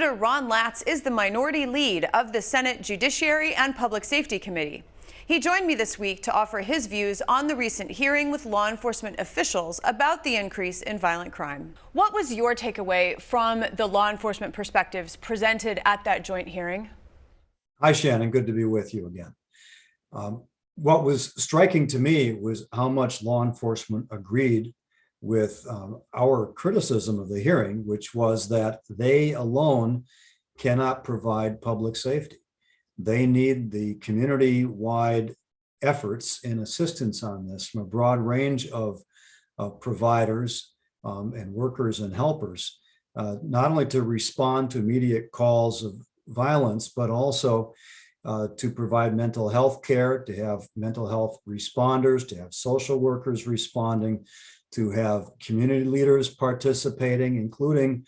Senator Ron Latz is the minority lead of the Senate Judiciary and Public Safety Committee. He joined me this week to offer his views on the recent hearing with law enforcement officials about the increase in violent crime. What was your takeaway from the law enforcement perspectives presented at that joint hearing? Hi, Shannon. Good to be with you again. What was striking to me was how much law enforcement agreed with our criticism of the hearing, which was that they alone cannot provide public safety. They need the community-wide efforts and assistance on this from a broad range of providers and workers and helpers, not only to respond to immediate calls of violence, but also to provide mental health care, to have mental health responders, to have social workers responding, to have community leaders participating, including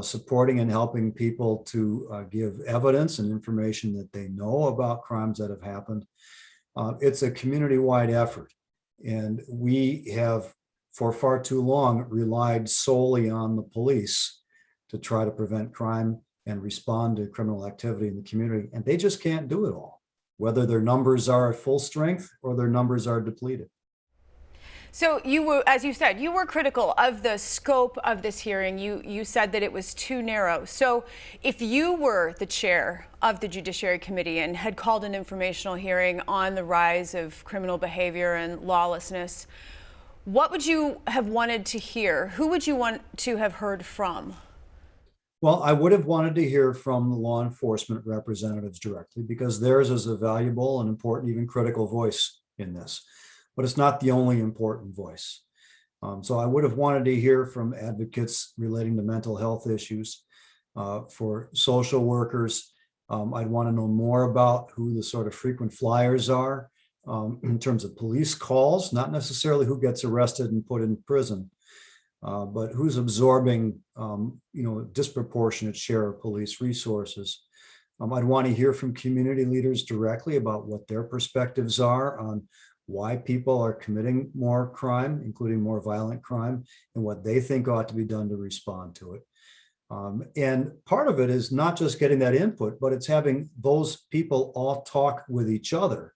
supporting and helping people to give evidence and information that they know about crimes that have happened. It's a community-wide effort, and we have for far too long relied solely on the police to try to prevent crime and respond to criminal activity in the community, and they just can't do it all, whether their numbers are at full strength or their numbers are depleted. So you were, as you said, you were critical of the scope of this hearing. You said that it was too narrow. So if you were the chair of the Judiciary Committee and had called an informational hearing on the rise of criminal behavior and lawlessness, what would you have wanted to hear? Who would you want to have heard from? Well, I would have wanted to hear from the law enforcement representatives directly, because theirs is a valuable and important, even critical voice in this. But it's not the only important voice. So I would have wanted to hear from advocates relating to mental health issues, for social workers. I'd want to know more about who the sort of frequent flyers are in terms of police calls, not necessarily who gets arrested and put in prison, but who's absorbing a disproportionate share of police resources. I'd want to hear from community leaders directly about what their perspectives are on why people are committing more crime, including more violent crime, and what they think ought to be done to respond to it. And part of it is not just getting that input, but it's having those people all talk with each other.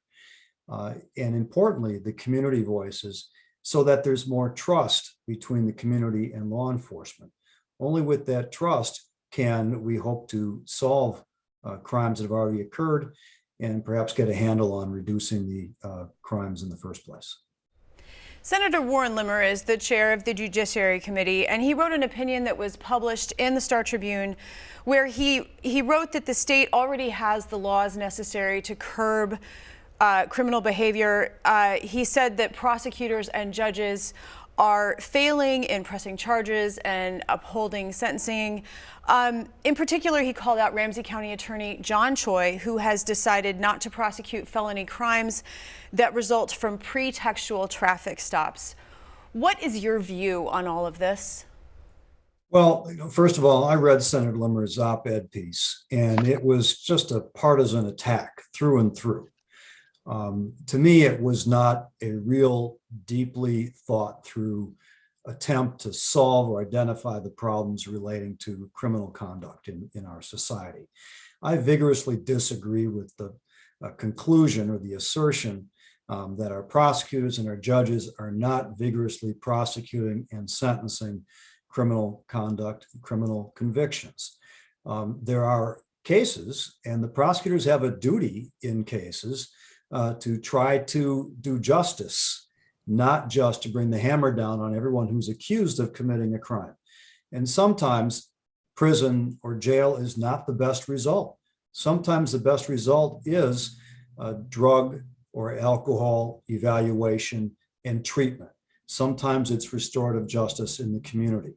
And importantly, the community voices, so that there's more trust between the community and law enforcement. Only with that trust can we hope to solve crimes that have already occurred and perhaps get a handle on reducing the crimes in the first place. Senator Warren Limmer is the chair of the Judiciary Committee, and he wrote an opinion that was published in the Star Tribune where he wrote that the state already has the laws necessary to curb criminal behavior. He said that prosecutors and judges are failing in pressing charges and upholding sentencing. In particular, he called out Ramsey County Attorney John Choi, who has decided not to prosecute felony crimes that result from pretextual traffic stops. What is your view on all of this? Well, first of all, I read Senator Limmer's op-ed piece, and it was just a partisan attack through and through. To me, it was not a real deeply thought through attempt to solve or identify the problems relating to criminal conduct in our society. I vigorously disagree with the conclusion or the assertion that our prosecutors and our judges are not vigorously prosecuting and sentencing criminal conduct, criminal convictions. There are cases, and the prosecutors have a duty in cases to try to do justice, not just to bring the hammer down on everyone who's accused of committing a crime. And sometimes prison or jail is not the best result. Sometimes the best result is drug or alcohol evaluation and treatment. Sometimes it's restorative justice in the community.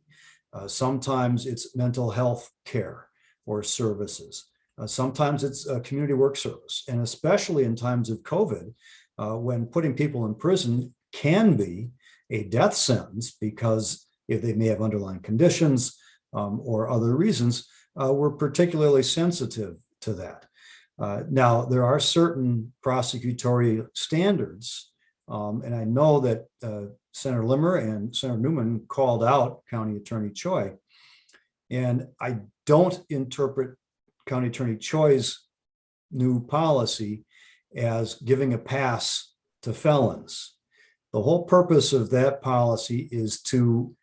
Sometimes it's mental health care or services. Sometimes it's a community work service, and especially in times of COVID, when putting people in prison can be a death sentence because if they may have underlying conditions or other reasons, we're particularly sensitive to that. Now, there are certain prosecutorial standards, and I know that Senator Limmer and Senator Newman called out County Attorney Choi. And I don't interpret County Attorney Choi's new policy as giving a pass to felons. The whole purpose of that policy is to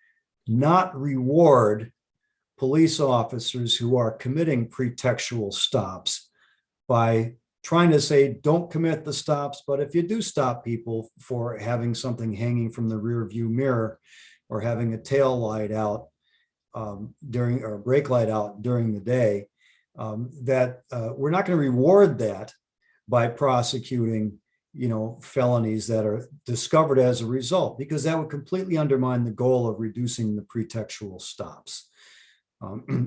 not reward police officers who are committing pretextual stops by trying to say, don't commit the stops, but if you do stop people for having something hanging from the rear view mirror or having a tail light out during, or a brake light out during the day, we're not going to reward that by prosecuting, felonies that are discovered as a result, because that would completely undermine the goal of reducing the pretextual stops.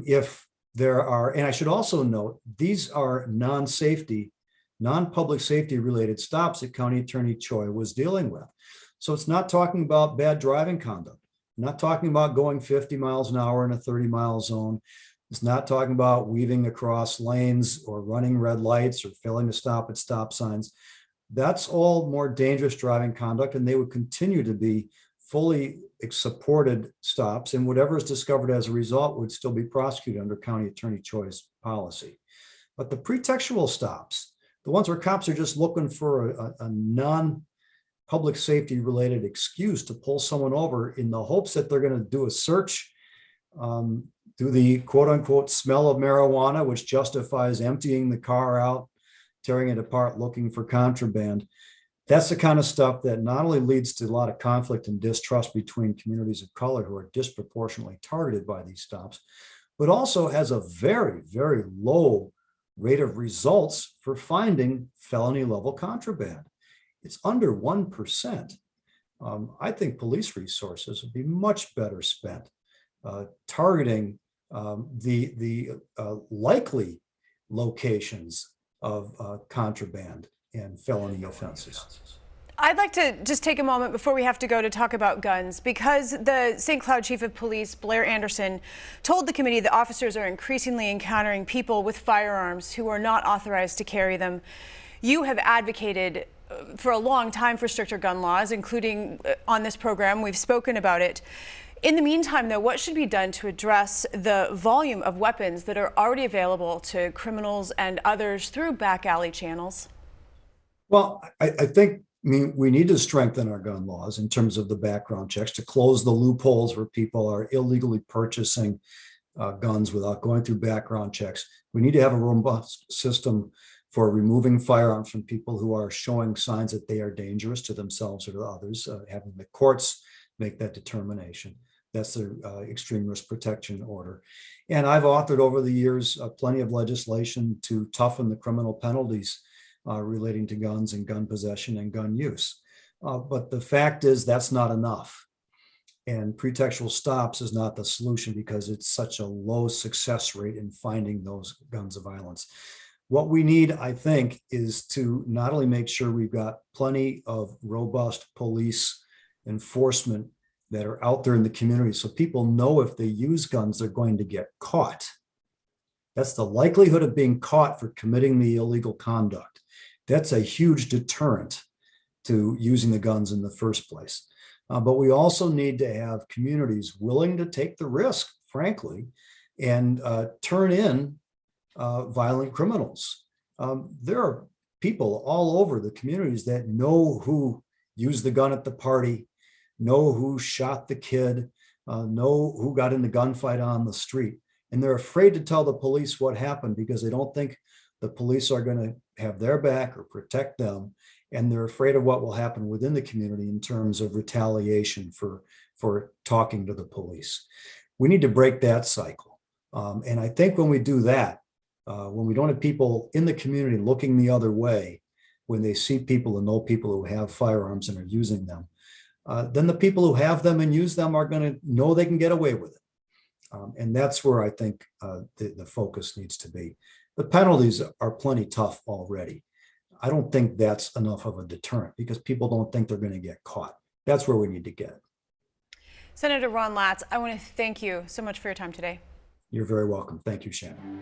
If there are, and I should also note, these are non-public safety related stops that County Attorney Choi was dealing with. So it's not talking about bad driving conduct, not talking about going 50 miles an hour in a 30-mile zone. It's not talking about weaving across lanes or running red lights or failing to stop at stop signs. That's all more dangerous driving conduct, and they would continue to be fully supported stops, and whatever is discovered as a result would still be prosecuted under County Attorney Choi's policy. But the pretextual stops, the ones where cops are just looking for a non-public safety related excuse to pull someone over in the hopes that they're going to do a search, do the quote unquote smell of marijuana, which justifies emptying the car out, tearing it apart, looking for contraband. That's the kind of stuff that not only leads to a lot of conflict and distrust between communities of color who are disproportionately targeted by these stops, but also has a very, very low rate of results for finding felony level contraband. It's under 1%. I think police resources would be much better spent targeting the likely locations of contraband and felony offenses. I'd like to just take a moment before we have to go to talk about guns, because the St. Cloud Chief of Police, Blair Anderson, told the committee that officers are increasingly encountering people with firearms who are not authorized to carry them. You have advocated for a long time for stricter gun laws, including on this program. We've spoken about it. In the meantime, though, what should be done to address the volume of weapons that are already available to criminals and others through back alley channels? Well, I think we need to strengthen our gun laws in terms of the background checks to close the loopholes where people are illegally purchasing guns without going through background checks. We need to have a robust system for removing firearms from people who are showing signs that they are dangerous to themselves or to others, having the courts make that determination. That's the extreme risk protection order. And I've authored over the years plenty of legislation to toughen the criminal penalties relating to guns and gun possession and gun use. But the fact is that's not enough. And pretextual stops is not the solution because it's such a low success rate in finding those guns of violence. What we need, I think, is to not only make sure we've got plenty of robust police enforcement that are out there in the community so people know if they use guns, they're going to get caught. That's the likelihood of being caught for committing the illegal conduct. That's a huge deterrent to using the guns in the first place. But we also need to have communities willing to take the risk, frankly, and turn in violent criminals. There are people all over the communities that know who used the gun at the party, know who shot the kid, know who got in the gunfight on the street. And they're afraid to tell the police what happened because they don't think the police are going to have their back or protect them. And they're afraid of what will happen within the community in terms of retaliation for talking to the police. We need to break that cycle. And I think when we do that, when we don't have people in the community looking the other way, when they see people and know people who have firearms and are using them, then the people who have them and use them are going to know they can get away with it. And that's where I think the focus needs to be. The penalties are plenty tough already. I don't think that's enough of a deterrent because people don't think they're going to get caught. That's where we need to get. Senator Ron Latz, I want to thank you so much for your time today. You're very welcome. Thank you, Shannon.